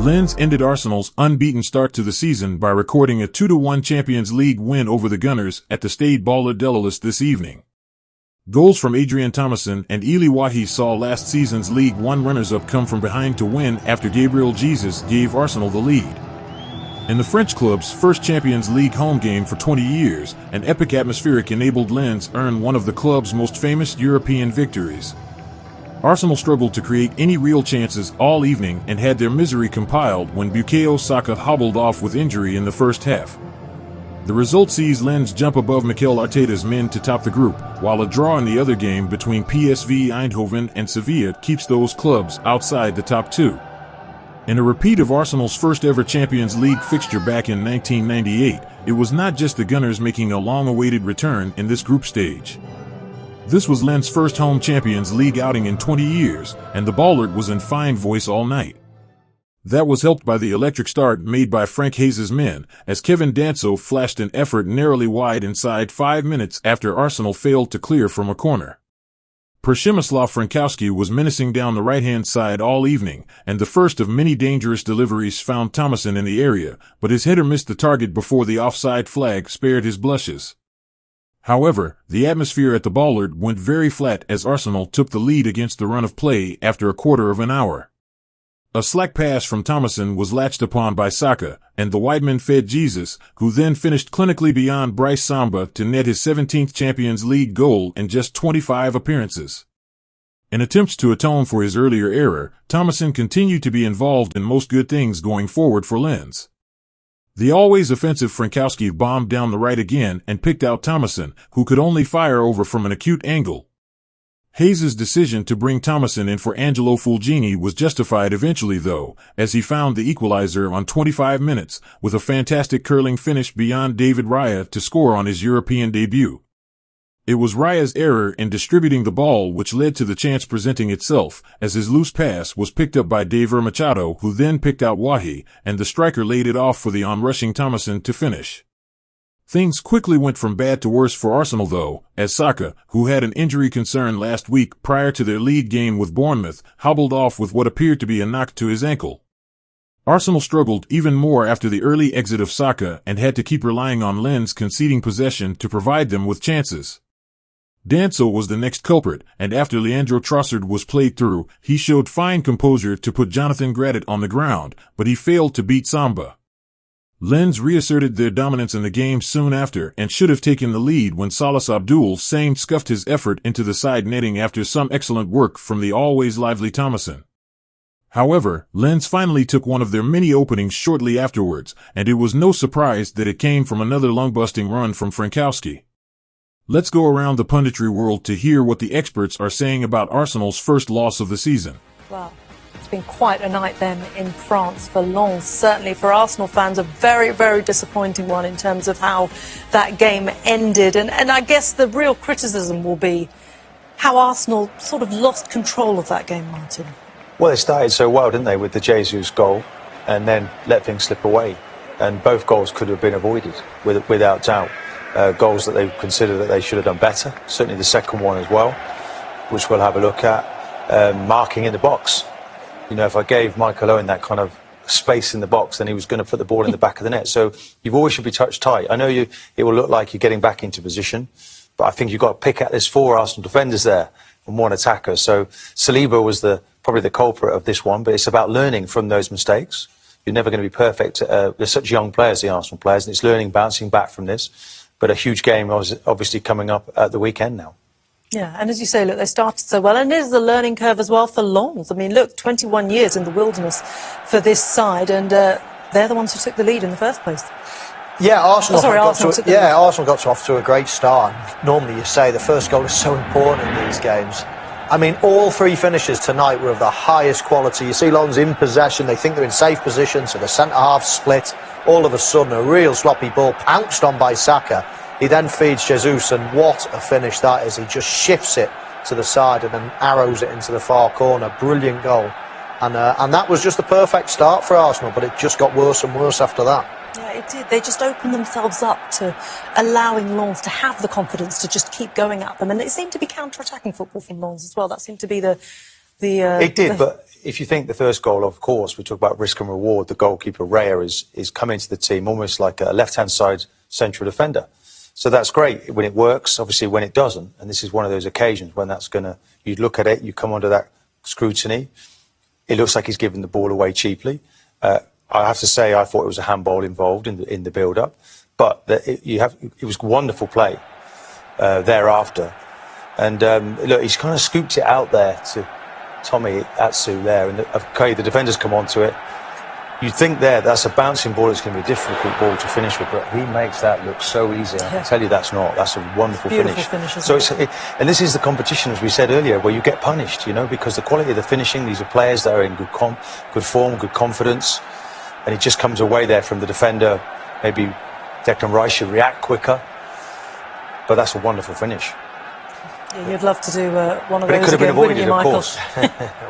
Lens ended Arsenal's unbeaten start to the season by recording a 2-1 Champions League win over the Gunners at the Stade Ballard-de-Lys this evening. Goals from Adrian Thomason and Eli Wahi saw last season's League One runners-up come from behind to win after Gabriel Jesus gave Arsenal the lead. In the French club's first Champions League home game for 20 years, an epic atmospheric enabled Lens earn one of the club's most famous European victories. Arsenal struggled to create any real chances all evening and had their misery compiled when Bukayo Saka hobbled off with injury in the first half. The result sees Lens jump above Mikel Arteta's men to top the group, while a draw in the other game between PSV Eindhoven and Sevilla keeps those clubs outside the top two. In a repeat of Arsenal's first-ever Champions League fixture back in 1998, it was not just the Gunners making a long-awaited return in this group stage. This was Lens' first home Champions League outing in 20 years, and the Ballard was in fine voice all night. That was helped by the electric start made by Frank Hayes' men, as Kevin Danso flashed an effort narrowly wide inside 5 minutes after Arsenal failed to clear from a corner. Przemysław Frankowski was menacing down the right-hand side all evening, and the first of many dangerous deliveries found Thomason in the area, but his header missed the target before the offside flag spared his blushes. However, the atmosphere at the Ballard went very flat as Arsenal took the lead against the run of play after a quarter of an hour. A slack pass from Thomason was latched upon by Saka, and the Weidman fed Jesus, who then finished clinically beyond Brice Samba to net his 17th Champions League goal in just 25 appearances. In attempts to atone for his earlier error, Thomason continued to be involved in most good things going forward for Lens. The always offensive Frankowski bombed down the right again and picked out Thomason, who could only fire over from an acute angle. Hayes' decision to bring Thomason in for Angelo Fulgini was justified eventually though, as he found the equalizer on 25 minutes, with a fantastic curling finish beyond David Raya to score on his European debut. It was Raya's error in distributing the ball which led to the chance presenting itself, as his loose pass was picked up by David Machado, who then picked out Wahi, and the striker laid it off for the onrushing Thomason to finish. Things quickly went from bad to worse for Arsenal though, as Saka, who had an injury concern last week prior to their league game with Bournemouth, hobbled off with what appeared to be a knock to his ankle. Arsenal struggled even more after the early exit of Saka and had to keep relying on Lens conceding possession to provide them with chances. Danso was the next culprit, and after Leandro Trossard was played through, he showed fine composure to put Jonathan Gradit on the ground, but he failed to beat Samba. Lens reasserted their dominance in the game soon after and should have taken the lead when Salas Abdul Same scuffed his effort into the side netting after some excellent work from the always lively Thomason. However, Lens finally took one of their many openings shortly afterwards, and it was no surprise that it came from another lung-busting run from Frankowski. Let's go around the punditry world to hear what the experts are saying about Arsenal's first loss of the season. Well, it's been quite a night then in France for Lens. Certainly for Arsenal fans, a very, very disappointing one in terms of how that game ended. And I guess the real criticism will be how Arsenal sort of lost control of that game, Martin. Well, they started so well, didn't they, with the Jesus goal, and then let things slip away. And both goals could have been avoided, without doubt. Goals that they consider that they should have done better. Certainly the second one as well, which we'll have a look at. Marking in the box. You know, if I gave Michael Owen that kind of space in the box, then he was going to put the ball in the back of the net. So you always should be touch tight. I know it will look like you're getting back into position, but I think you've got to pick at this 4 Arsenal defenders there and 1 attacker. So Saliba was probably the culprit of this one, but it's about learning from those mistakes. You're never going to be perfect. They're such young players, the Arsenal players, and it's learning, bouncing back from this. But a huge game obviously coming up at the weekend now. Yeah, and as you say, look, they started so well. And it is a learning curve as well for Lens. I mean, look, 21 years in the wilderness for this side, and they're the ones who took the lead in the first place. Yeah, Arsenal got off to a great start. Normally you say the first goal is so important in these games. I mean, all 3 finishes tonight were of the highest quality. You see Lens in possession, they think they're in safe position, so the centre-half split. All of a sudden, a real sloppy ball pounced on by Saka. He then feeds Jesus, and what a finish that is. He just shifts it to the side and then arrows it into the far corner. Brilliant goal. And that was just the perfect start for Arsenal, but it just got worse and worse after that. Yeah, it did. They just opened themselves up to allowing Lens to have the confidence to just keep going at them. And it seemed to be counter-attacking football from Lens as well. That seemed to be It did, but if you think the first goal, of course, we talk about risk and reward. The goalkeeper, Raya, is coming into the team almost like a left-hand side central defender. So that's great when it works, obviously when it doesn't. And this is one of those occasions when that's going to, you look at it, you come under that scrutiny. It looks like he's given the ball away cheaply. I have to say, I thought it was a handball involved in the build-up. But it was wonderful play thereafter. And look, he's kind of scooped it out there to Tommy Atsu there. And the defenders come onto it. You'd think that's a bouncing ball. It's going to be a difficult ball to finish with, but he makes that look so easy. I can tell you that's not. That's a wonderful finish. So and this is the competition, as we said earlier, where you get punished, because the quality of the finishing, these are players that are in good form, good confidence, and it just comes away there from the defender. Maybe Declan Rice should react quicker, but that's a wonderful finish. Yeah, you'd love to do one of but those. It could have been avoided, of course.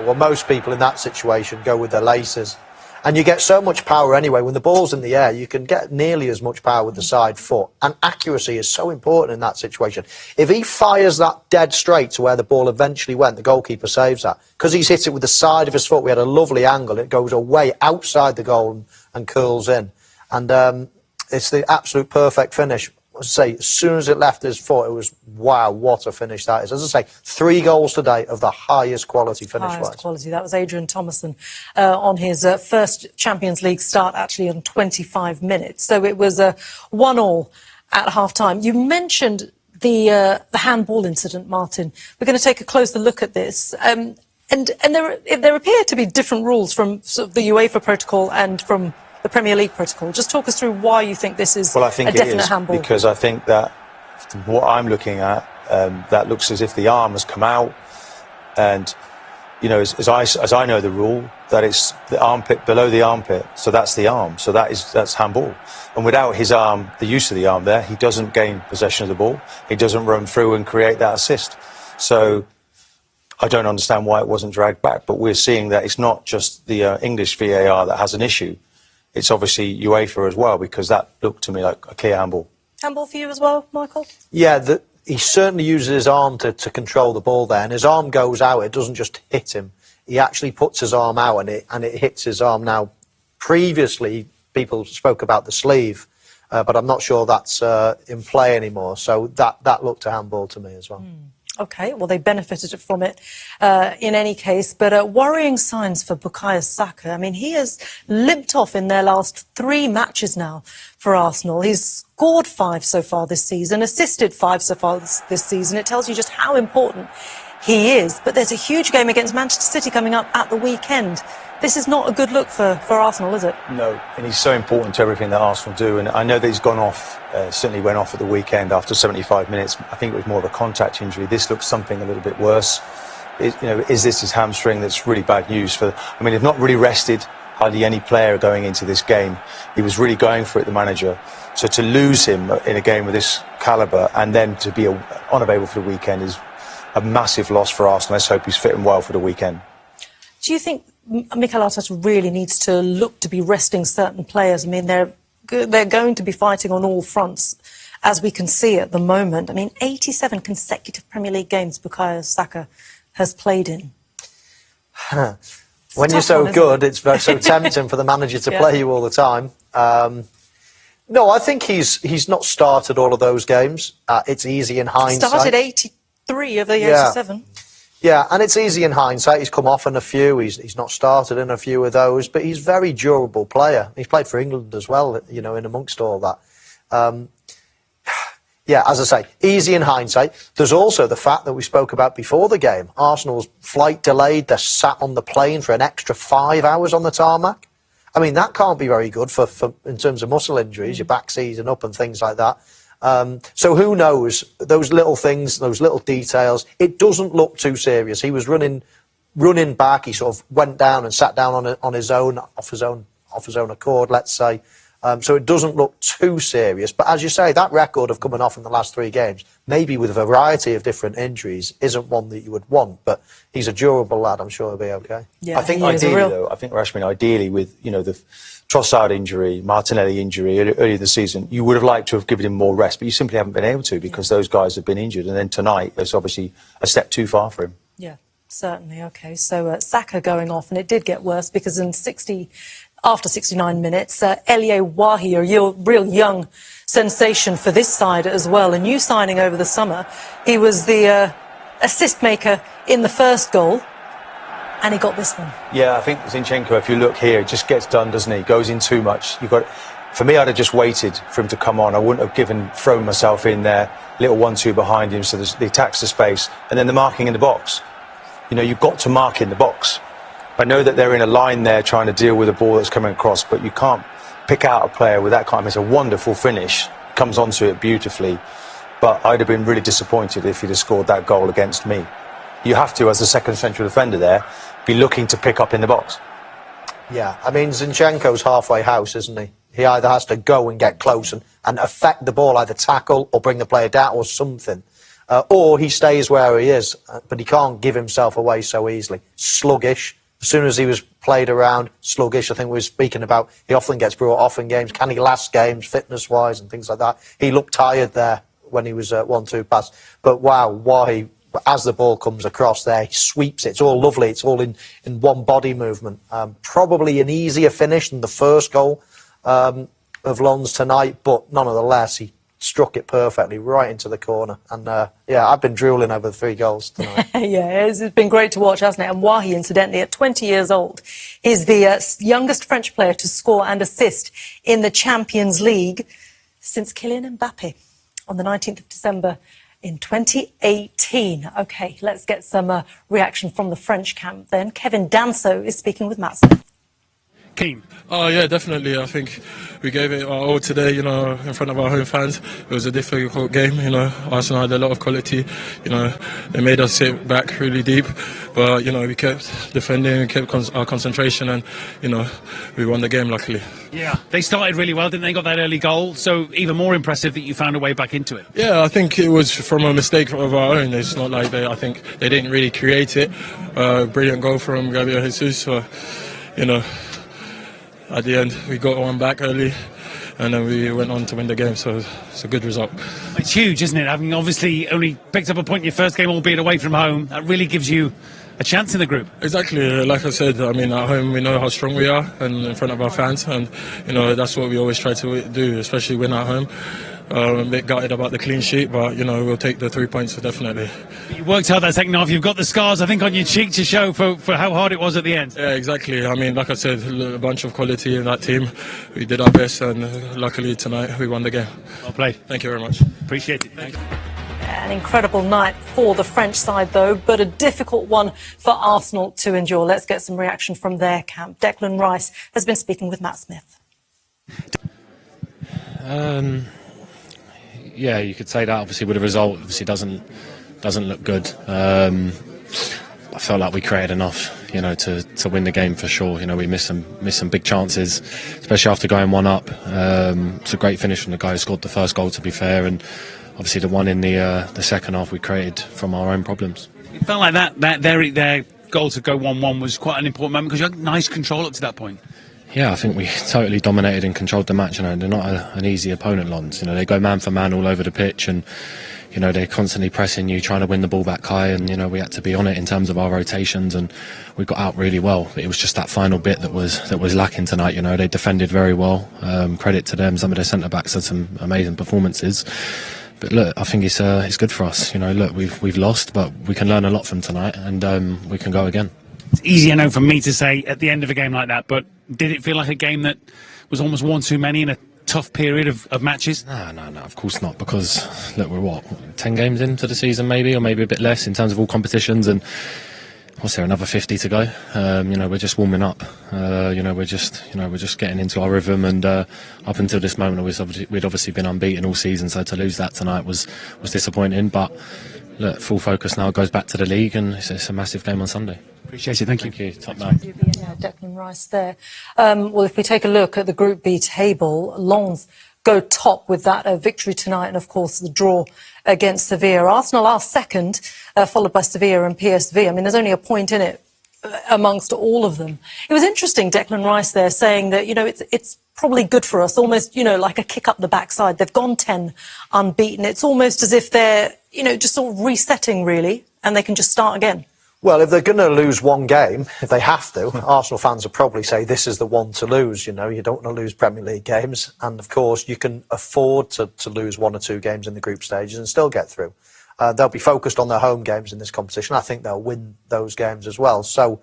Well, most people in that situation go with their laces. And you get so much power anyway. When the ball's in the air, you can get nearly as much power with the side foot. And accuracy is so important in that situation. If he fires that dead straight to where the ball eventually went, the goalkeeper saves that. Because he's hit it with the side of his foot, we had a lovely angle. It goes away outside the goal and curls in. And it's the absolute perfect finish. I say, as soon as it left his foot, it was, wow, what a finish that is. As I say, 3 goals today of the highest quality finish-wise. Highest quality. That was Adrian Thomason on his first Champions League start, actually, in 25 minutes. So it was 1-1 at half-time. You mentioned the handball incident, Martin. We're going to take a closer look at this. And there appear to be different rules from sort of the UEFA protocol and from the Premier League protocol. Just talk us through why you think this is a definite handball. Because I think that what I'm looking at, that looks as if the arm has come out, and as I know the rule, that it's the armpit below the armpit, so that's the arm, so that's handball. And without his arm, the use of the arm there, he doesn't gain possession of the ball. He doesn't run through and create that assist. So I don't understand why it wasn't dragged back. But we're seeing that it's not just the English VAR that has an issue. It's obviously UEFA as well, because that looked to me like a clear handball. Handball for you as well, Michael? Yeah, he certainly uses his arm to control the ball there, and his arm goes out. It doesn't just hit him. He actually puts his arm out, and it hits his arm. Now, previously, people spoke about the sleeve, but I'm not sure that's in play anymore. So that looked a handball to me as well. OK, well, they benefited from it in any case. But worrying signs for Bukayo Saka. I mean, he has limped off in their last 3 matches now for Arsenal. He's scored 5 so far this season, assisted 5 so far this season. It tells you just how important he is. But there's a huge game against Manchester City coming up at the weekend. This is not a good look for Arsenal, is it? No, and he's so important to everything that Arsenal do. And I know that he's gone off, certainly went off at the weekend after 75 minutes. I think it was more of a contact injury. This looks something a little bit worse. Is this his hamstring? That's really bad news. They've not really rested hardly any player going into this game. He was really going for it, the manager. So to lose him in a game of this calibre and then to be unavailable for the weekend is a massive loss for Arsenal. Let's hope he's fit and well for the weekend. Do you think Mikel Arteta really needs to look to be resting certain players? I mean, they're going to be fighting on all fronts, as we can see at the moment. I mean, 87 consecutive Premier League games Bukayo Saka has played in. When you're so good, it's so tempting for the manager to play you all the time. No, I think he's not started all of those games. It's easy in hindsight. Started 83 of the 87. Yeah, and it's easy in hindsight. He's come off in a few. He's not started in a few of those, but he's a very durable player. He's played for England as well, in amongst all that. Yeah, as I say, easy in hindsight. There's also the fact that we spoke about before the game. Arsenal's flight delayed. They're sat on the plane for an extra 5 hours on the tarmac. I mean, that can't be very good for in terms of muscle injuries, your back seizing up and things like that. So who knows? Those little things, those little details. It doesn't look too serious. He was running back. He sort of went down and sat down on his own, off his own accord, let's say. So it doesn't look too serious. But as you say, that record of coming off in the last 3 games, maybe with a variety of different injuries, isn't one that you would want. But he's a durable lad. I'm sure he'll be okay. Yeah, I think Rashmin, ideally with the Trossard injury, Martinelli injury earlier in the season, you would have liked to have given him more rest, but you simply haven't been able to because those guys have been injured. And then tonight, it's obviously a step too far for him. Yeah. Certainly, OK. So Saka going off, and it did get worse because after 69 minutes, Elie Wahi, a real young sensation for this side as well, a new signing over the summer. He was the assist maker in the first goal, and he got this one. Yeah, I think Zinchenko, if you look here, just gets done, doesn't he? Goes in too much. For me, I'd have just waited for him to come on. I wouldn't have thrown myself in there, little 1-2 behind him, so the attacks the space, and then the marking in the box. You know, you've got to mark in the box. I know that they're in a line there trying to deal with a ball that's coming across, but you can't pick out a player with that kind of... It's a wonderful finish, comes onto it beautifully, but I'd have been really disappointed if he'd have scored that goal against me. You have to, as the second central defender there, be looking to pick up in the box. Yeah, I mean, Zinchenko's halfway house, isn't he? He either has to go and get close and affect the ball, either tackle or bring the player down or something. Or he stays where he is, but he can't give himself away so easily. Sluggish. As soon as he was played around, sluggish. I think we were speaking about he often gets brought off in games. Can he last games, fitness-wise and things like that? He looked tired there when he was 1-2 pass. But wow, Wahi, as the ball comes across there, he sweeps it. It's all lovely. It's all in one body movement. Probably an easier finish than the first goal of Lens tonight, but nonetheless, he struck it perfectly right into the corner. And, yeah, I've been drooling over the 3 goals tonight. Yeah, it's been great to watch, hasn't it? And Wahi, incidentally, at 20 years old, is the youngest French player to score and assist in the Champions League since Kylian Mbappe on the 19th of December in 2018. OK, let's get some reaction from the French camp then. Kevin Danso is speaking with Matt Smith. Keen. Oh yeah, definitely. I think we gave it our all today, you know, in front of our home fans. It was a difficult game, you know. Arsenal had a lot of quality, you know. They made us sit back really deep, but you know, we kept defending, we kept our concentration, and you know, we won the game luckily. Yeah, they started really well, didn't they? Got that early goal, so even more impressive that you found a way back into it. Yeah, I think it was from a mistake of our own. It's not like I think they didn't really create it. Brilliant goal from Gabriel Jesus. So, you know, at the end, we got one back early, and then we went on to win the game, so it's a good result. It's huge, isn't it? Having obviously only picked up a point in your first game, albeit away from home, that really gives you a chance in the group. Exactly, like I said, I mean, at home we know how strong we are, and in front of our fans, and you know, that's what we always try to do, especially win at home. I'm a bit gutted about the clean sheet, but you know, we'll take the 3 points, so definitely. You worked hard that second half. You've got the scars, I think, on your cheek to show for how hard it was at the end. Yeah, exactly. I mean, like I said, a bunch of quality in that team. We did our best, and luckily tonight we won the game. Well played. Thank you very much. Appreciate it. Thank you. An incredible night for the French side, though, but a difficult one for Arsenal to endure. Let's get some reaction from their camp. Declan Rice has been speaking with Matt Smith. Yeah, you could say that. Obviously, with the result, obviously doesn't look good. I felt like we created enough, you know, to win the game for sure. You know, we missed some big chances, especially after going 1-up. It's a great finish from the guy who scored the first goal, to be fair, and obviously the one in the second half we created from our own problems. It felt like their goal to go 1-1 was quite an important moment because you had nice control up to that point. Yeah, I think we totally dominated and controlled the match. You know, they're not an easy opponent, Lens. You know, they go man for man all over the pitch, and you know, they're constantly pressing you, trying to win the ball back high. And you know, we had to be on it in terms of our rotations, and we got out really well. It was just that final bit that was lacking tonight. You know, they defended very well. Credit to them. Some of their centre backs had some amazing performances. But look, I think it's good for us. You know, look, we've lost, but we can learn a lot from tonight, and we can go again. It's easy, I know, for me to say at the end of a game like that, but did it feel like a game that was almost one too many in a tough period of matches? No, of course not, because, look, we're 10 games into the season maybe, or maybe a bit less in terms of all competitions, and what's there, another 50 to go? You know, we're just warming up. You know, we're just getting into our rhythm, and up until this moment, we'd obviously been unbeaten all season, so to lose that tonight was disappointing, but look, full focus now goes back to the league, and it's a massive game on Sunday. Appreciate it, thank you. Thank you, top man. Yeah, Declan Rice there. Well, if we take a look at the Group B table, Lens go top with that victory tonight, and of course the draw against Sevilla. Arsenal are second, followed by Sevilla and PSV. I mean, there's only a point in it amongst all of them. It was interesting, Declan Rice there saying that, you know, it's probably good for us, almost, you know, like a kick up the backside. They've gone 10 unbeaten. It's almost as if they're, you know, just sort of resetting really, and they can just start again. Well, if they're going to lose one game, if they have to, Arsenal fans will probably say this is the one to lose. You know, you don't want to lose Premier League games. And, of course, you can afford to lose 1 or 2 games in the group stages and still get through. They'll be focused on their home games in this competition. I think they'll win those games as well. So,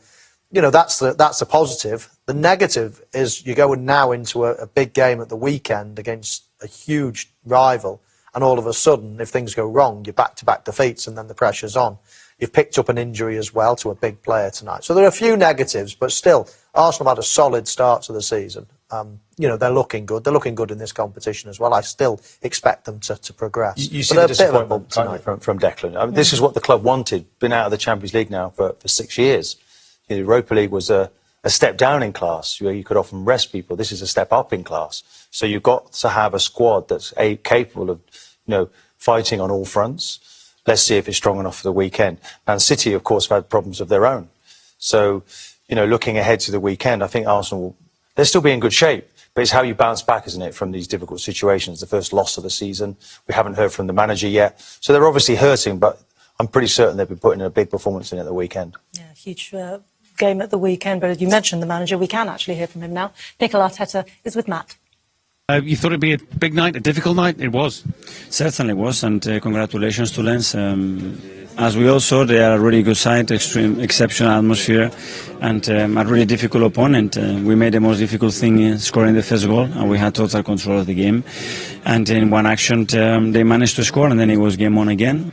you know, that's the positive. The negative is you're going now into a big game at the weekend against a huge rival. And all of a sudden, if things go wrong, you're back-to-back defeats and then the pressure's on. You've picked up an injury as well to a big player tonight. So there are a few negatives, but still, Arsenal had a solid start to the season. You know, they're looking good. They're looking good in this competition as well. I still expect them to progress. You see the disappointment tonight from Declan. I mean, this is what the club wanted. Been out of the Champions League now for 6 years. The Europa League was a step down in class, where you could often rest people. This is a step up in class. So you've got to have a squad that's capable of, you know, fighting on all fronts. Let's see if it's strong enough for the weekend. Man City, of course, have had problems of their own. So, you know, looking ahead to the weekend, I think Arsenal, they'll still be in good shape. But it's how you bounce back, isn't it, from these difficult situations. The first loss of the season. We haven't heard from the manager yet. So they're obviously hurting, but I'm pretty certain they'll be putting a big performance in at the weekend. Yeah, huge game at the weekend. But as you mentioned the manager, we can actually hear from him now. Mikel Arteta is with Matt. You thought it'd be a big night, a difficult night? It was. Certainly was, and congratulations to Lens. As we all saw, they are a really good side, exceptional atmosphere, and a really difficult opponent. We made the most difficult thing scoring the first goal, and we had total control of the game. And in one action, they managed to score, and then it was game on again.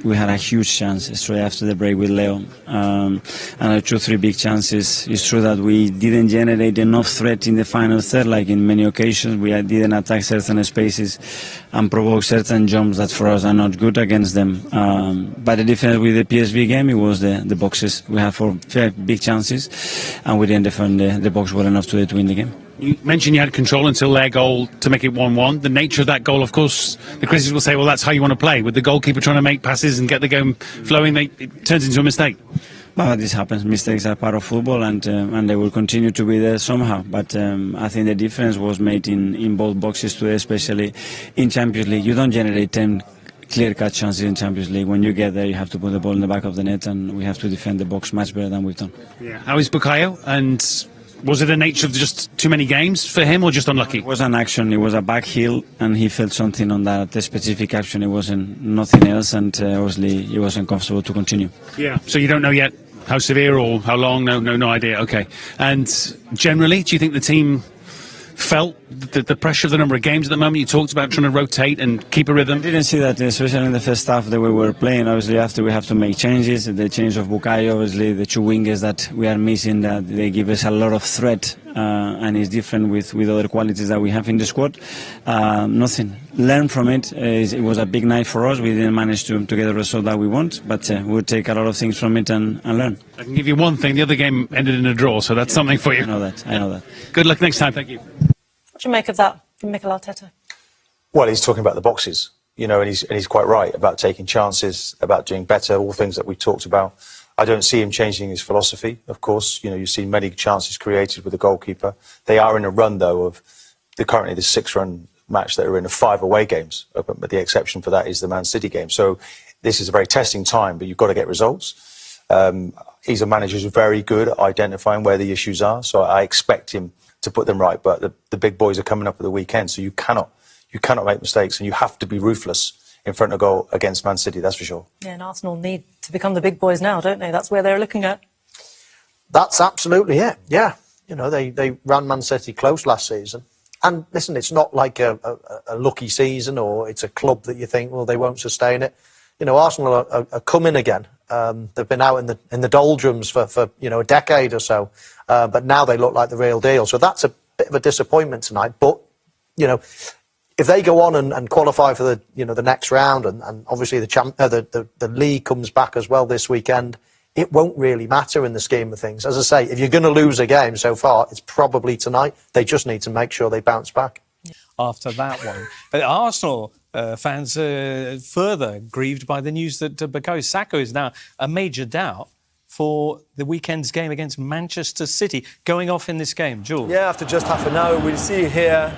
We had a huge chance straight after the break with Leo, and 2-3 big chances. It's true that we didn't generate enough threat in the final third, like in many occasions. We didn't attack certain spaces and provoke certain jumps that for us are not good against them. But the difference with the PSV game, it was the boxes. We had 4 big chances, and we didn't defend the box well enough to win the game. You mentioned you had control until their goal to make it 1-1. The nature of that goal, of course, the critics will say, well, that's how you want to play. With the goalkeeper trying to make passes and get the game flowing, it turns into a mistake. Well, this happens. Mistakes are part of football, and they will continue to be there somehow. But I think the difference was made in both boxes today, especially in Champions League. You don't generate 10 clear-cut chances in Champions League. When you get there, you have to put the ball in the back of the net, and we have to defend the box much better than we've done. Yeah. How is Bukayo? And was it a nature of just too many games for him, or just unlucky? It was an action. It was a back heel, and he felt something on that specific action. It wasn't nothing else, and obviously he wasn't comfortable to continue. Yeah. So you don't know yet how severe or how long? No idea. Okay. And generally, do you think the team felt the pressure of the number of games at the moment? You talked about trying to rotate and keep a rhythm. I didn't see that, especially in the first half, the way we were playing. Obviously, after we have to make changes, the change of Bukayo, obviously, the 2 wingers that we are missing, that they give us a lot of threat, and it's different with other qualities that we have in the squad. Nothing. Learn from it. It was a big night for us. We didn't manage to get the result that we want, but we'll take a lot of things from it and learn. I can give you one thing. The other game ended in a draw, so that's something for you. I know that. Good luck next time. Thank you. What do you make of that from Mikel Arteta? Well, he's talking about the boxes, you know, and he's quite right about taking chances, about doing better, all things that we talked about. I don't see him changing his philosophy, of course. You know, you see many chances created with the goalkeeper. They are in a run, though, of currently the 6-run match that are in 5 away games, but the exception for that is the Man City game. So this is a very testing time, but you've got to get results. He's a manager who's very good at identifying where the issues are, so I expect him to put them right. But the big boys are coming up at the weekend, so you cannot make mistakes, and you have to be ruthless in front of goal against Man City, that's for sure. Yeah, and Arsenal need to become the big boys now, don't they? That's where they're looking at. That's absolutely it, yeah. You know, they ran Man City close last season. And listen, it's not like a lucky season, or it's a club that you think, well, they won't sustain it. You know, Arsenal are coming again. They've been out in the doldrums for a decade or so, but now they look like the real deal. So that's a bit of a disappointment tonight. But you know, if they go on and qualify for the next round, and obviously the league comes back as well this weekend, it won't really matter in the scheme of things. As I say, if you're going to lose a game so far, it's probably tonight. They just need to make sure they bounce back. After that one. But Arsenal fans further grieved by the news that Bukayo Saka is now a major doubt for the weekend's game against Manchester City, going off in this game. Jules? Yeah, after just half an hour, we'll see here.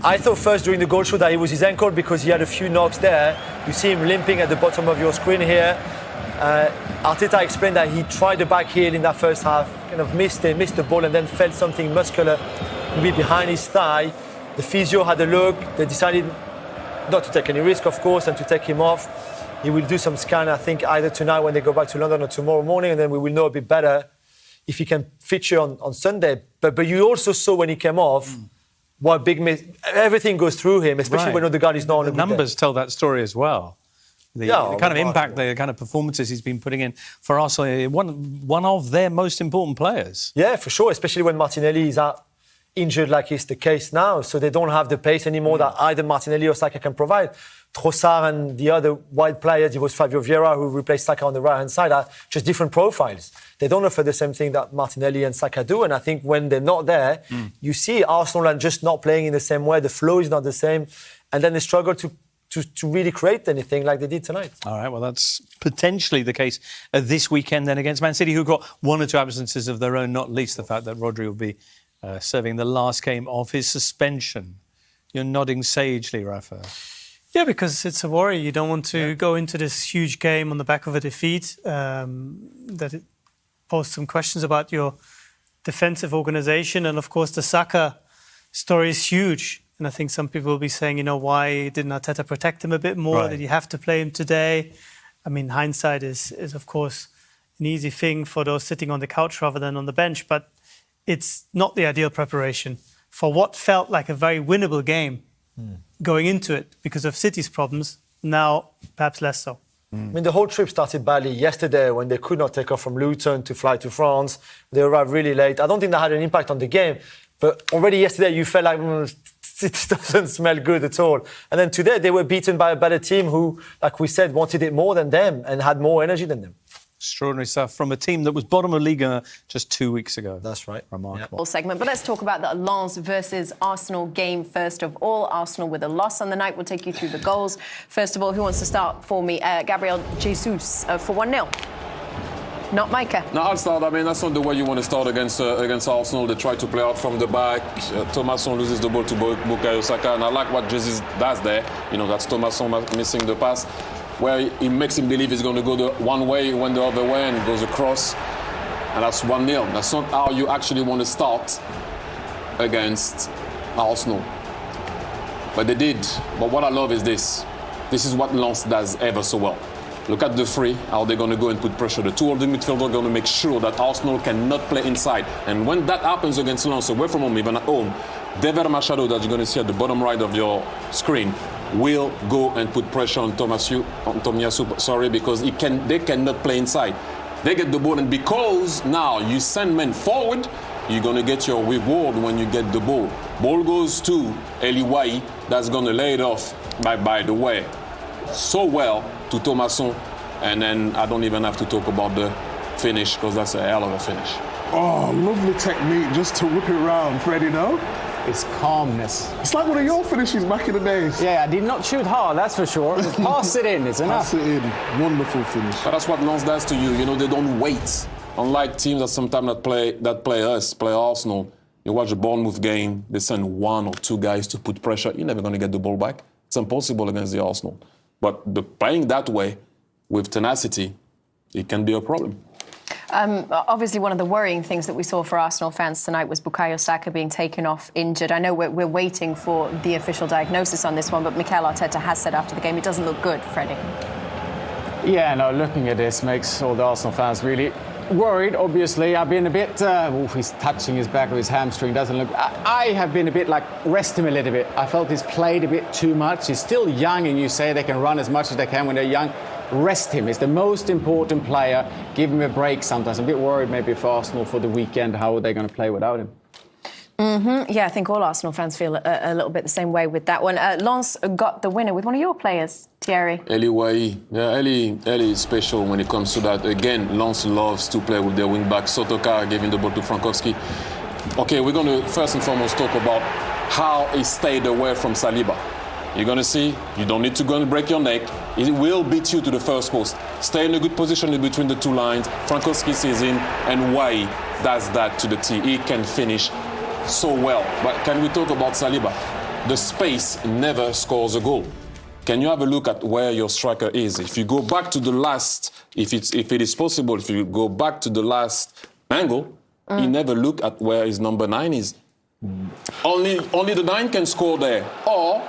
I thought first during the goal show that it was his ankle because he had a few knocks there. You see him limping at the bottom of your screen here. Arteta explained that he tried the back heel in that first half, kind of missed the ball and then felt something muscular maybe behind his thigh. The physio had a look. They decided not to take any risk, of course, and to take him off. He will do some scan, I think, either tonight when they go back to London or tomorrow morning, and then we will know a bit better if he can feature on Sunday. But you also saw when he came off what everything goes through him, especially when Odegaard is not on a good day. Numbers tell that story as well. The kind of impact, the kind of performances he's been putting in for Arsenal, one of their most important players. Yeah, for sure, especially when Martinelli is out injured like is the case now, so they don't have the pace anymore that either Martinelli or Saka can provide. Trossard and the other wide players, it was Fabio Vieira who replaced Saka on the right-hand side, are just different profiles. They don't offer the same thing that Martinelli and Saka do, and I think when they're not there, you see Arsenal are just not playing in the same way, the flow is not the same, and then they struggle to really create anything like they did tonight. All right, well, that's potentially the case this weekend then against Man City, who got one or two absences of their own, not least the fact that Rodri will be serving the last game of his suspension. You're nodding sagely, Rafa. Yeah, because it's a worry. You don't want to go into this huge game on the back of a defeat. That it posed some questions about your defensive organisation. And, of course, the Saka story is huge. And I think some people will be saying, why didn't Arteta protect him a bit more? Right. Did he have to play him today? I mean, hindsight is of course, an easy thing for those sitting on the couch rather than on the bench. But it's not the ideal preparation for what felt like a very winnable game going into it because of City's problems. Now, perhaps less so. I mean, the whole trip started badly yesterday when they could not take off from Luton to fly to France. They arrived really late. I don't think that had an impact on the game. But already yesterday, you felt like it doesn't smell good at all. And then today, they were beaten by a better team who, like we said, wanted it more than them and had more energy than them. Extraordinary stuff from a team that was bottom of Liga just 2 weeks ago. That's right. Remarkable. Yep. Segment, but let's talk about the Lens versus Arsenal game first of all. Arsenal with a loss on the night. We'll take you through the goals. First of all, who wants to start for me? Gabriel Jesus for 1-0. Not Micah. No, I'll start. I mean, that's not the way you want to start against Arsenal. They try to play out from the back. Thomasson loses the ball to Bukayo Saka, and I like what Jesus does there. That's Thomasson missing the pass, where he makes him believe he's going to go the one way, he went the other way, and goes across. And that's 1-0. That's not how you actually want to start against Arsenal. But they did. But what I love is this. This is what Lens does ever so well. Look at the three, how they're going to go and put pressure. The two of the midfielders are going to make sure that Arsenal cannot play inside. And when that happens against Lens, away from home, even at home, David Machado, that you're going to see at the bottom right of your screen, will go and put pressure on Tomiyasu, because they cannot play inside. They get the ball, and because now you send men forward, you're going to get your reward when you get the ball. Ball goes to Eliwai, that's going to lay it off, by the way, so well to Thomasson, and then I don't even have to talk about the finish, because that's a hell of a finish. Oh, lovely technique just to whip it around, Freddie, no? It's calmness. It's like one of your finishes back in the days. Yeah, I did not shoot hard, that's for sure. Just pass it in, it's enough. Pass it in. Wonderful finish. But that's what Lens does to you. They don't wait. Unlike teams that sometimes play Arsenal, you watch a Bournemouth game, they send one or two guys to put pressure. You're never going to get the ball back. It's impossible against the Arsenal. But playing that way, with tenacity, it can be a problem. Obviously, one of the worrying things that we saw for Arsenal fans tonight was Bukayo Saka being taken off injured. I know we're waiting for the official diagnosis on this one, but Mikel Arteta has said after the game it doesn't look good, Freddie. Yeah, no, looking at this makes all the Arsenal fans really worried, obviously. I've been a bit... he's touching his back with his hamstring, doesn't look... I have been a bit like, rest him a little bit. I felt he's played a bit too much. He's still young, and you say they can run as much as they can when they're young. Rest him. He's the most important player. Give him a break sometimes. I'm a bit worried maybe for Arsenal for the weekend. How are they going to play without him? Yeah, I think all Arsenal fans feel a little bit the same way with that one. Lens got the winner with one of your players, Thierry. Eli Wahi. Yeah, Eli is special when it comes to that. Again, Lens loves to play with their wing-back. Sotoka giving the ball to Frankowski. Okay, we're going to first and foremost talk about how he stayed away from Saliba. You're going to see, you don't need to go and break your neck. It will beat you to the first post. Stay in a good position in between the two lines. Frankowski sees in, and Wahi does that to the T. He can finish so well. But can we talk about Saliba? The space never scores a goal. can you have a look at where your striker is? If you go back to the last, if it is possible, if you go back to the last angle, he never look at where his number 9 is. Only the 9 can score there, or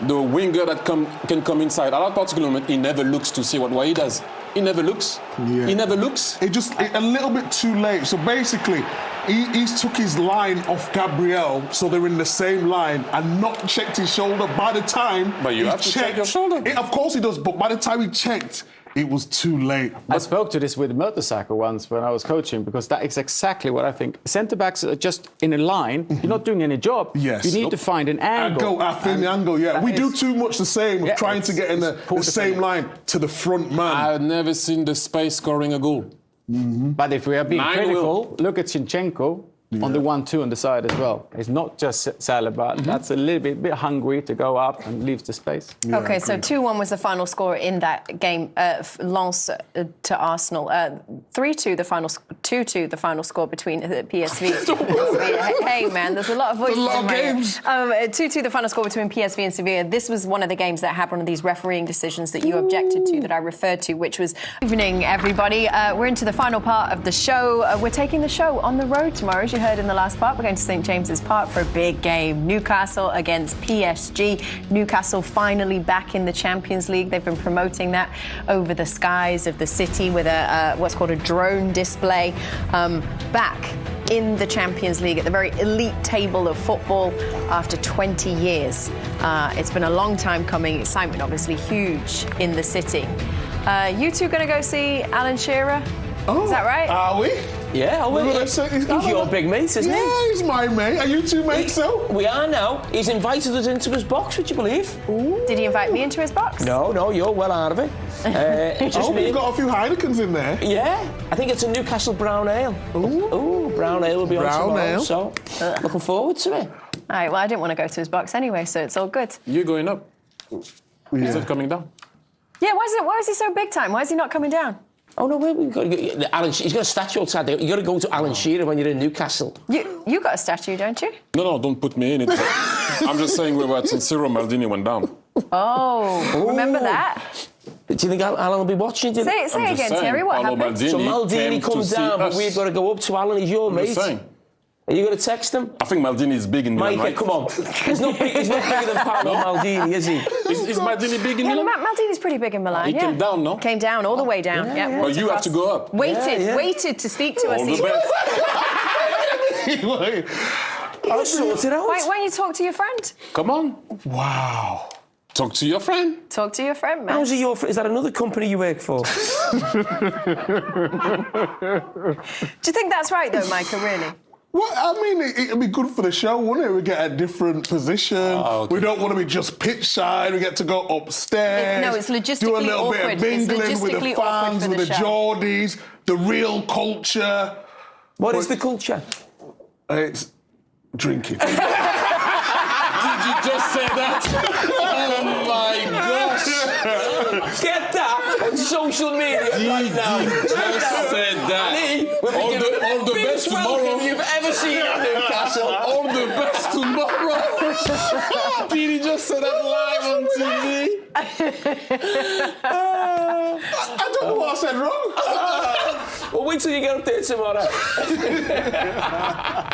the winger that can come inside. At that particular moment, he never looks to see what he does. He never looks. Yeah. He never looks. A little bit too late. So basically, he's took his line off Gabriel, so they're in the same line, and not checked his shoulder. By the time, but you have to check your shoulder. Of course he does. But by the time he checked, it was too late. I spoke to this with Mertesacker once when I was coaching, because that is exactly what I think. Centre-backs are just in a line. You're not doing any job. Yes. You need to find an angle. I think the angle, yeah. We do too much the same of trying to get in the same line to the front man. I've never seen the space scoring a goal. But if we are being critical, look at Zinchenko on the 1-2 on the side as well. It's not just Saliba. That's a little bit hungry to go up and leave the space. Yeah, okay, so 2-1 was the final score in that game. Lens to Arsenal. 3-2 the final. 2-2 the final score between PSV. Hey man, there's a lot of voices. A lot of games. 2-2 the final score between PSV and Sevilla. This was one of the games that had one of these refereeing decisions that you objected to, that I referred to, which was evening, everybody. We're into the final part of the show. We're taking the show on the road tomorrow, as you heard in the last part. We're going to St James's Park for a big game. Newcastle against PSG. Newcastle finally back in the Champions League. They've been promoting that over the skies of the city with a what's called a drone display. Back in the Champions League at the very elite table of football after 20 years. It's been a long time coming. Excitement obviously huge in the city. You two going to go see Alan Shearer? Oh, is that right? Are we? Yeah, he's your big mate, isn't he? Yeah, he's my mate. Are you two mates, though? We are now. He's invited us into his box, would you believe? Ooh. Did he invite me into his box? No, you're well out of it. You've got a few Heinekens in there. Yeah, I think it's a Newcastle brown ale. Ooh, brown ale will be on tomorrow, so looking forward to it. All right, well, I didn't want to go to his box anyway, so it's all good. You're going up. Is it coming down? Yeah, why is he so big time? Why is he not coming down? Oh no, we've got Alan. He's got a statue outside there. You got to go to Alan Shearer when you're in Newcastle. You got a statue, don't you? No, don't put me in it. I'm just saying we were at San Siro. Maldini went down. Oh, remember that? Do you think Alan will be watching? Say again, Terry. What happened? So Maldini comes down, but we've got to go up to Alan. He's your mate. Are you going to text him? I think Maldini is big in Milan, Mike, right? come on. He's not bigger than Paolo Maldini, is he? Is Maldini big in Milan? Maldini's pretty big in Milan, He came down, no? Came down, all the way down. Yeah, but you have to go up. Waited to speak to us. All the best. Sort it out. Why don't you talk to your friend? Come on. Wow. Talk to your friend. Talk to your friend, man. How's he your friend? Is that another company you work for? Do you think that's right, though, Micah, really? Well, I mean, it'd be good for the show, wouldn't it? We get a different position. Okay. We don't want to be just pitch side. We get to go upstairs. No, it's logistically do a little awkward. bit of mingling with the fans, with the Geordies, the real culture. What is the culture? It's drinking. Did you just say that? Oh my gosh! Get that on social media right now. Just said that. All the best tomorrow. You've ever seen at Newcastle. All the best tomorrow. Did he just say that live on TV? I don't know what I said wrong. Well, wait till you get up there tomorrow.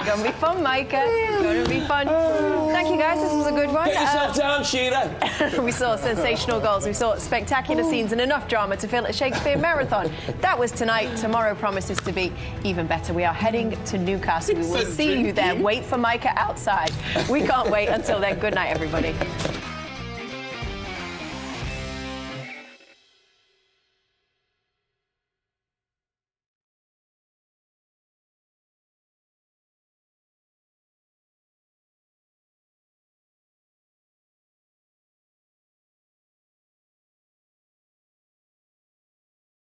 Gonna be fun, Micah. Gonna be fun. Thank you, guys. This was a good one. Get yourself down, Shearer. We saw sensational goals. We saw spectacular scenes and enough drama to fill a Shakespeare marathon. That was tonight. Tomorrow promises to be even better. We are heading to Newcastle. We will see you there. Wait for Micah outside. We can't wait until then. Good night, everybody.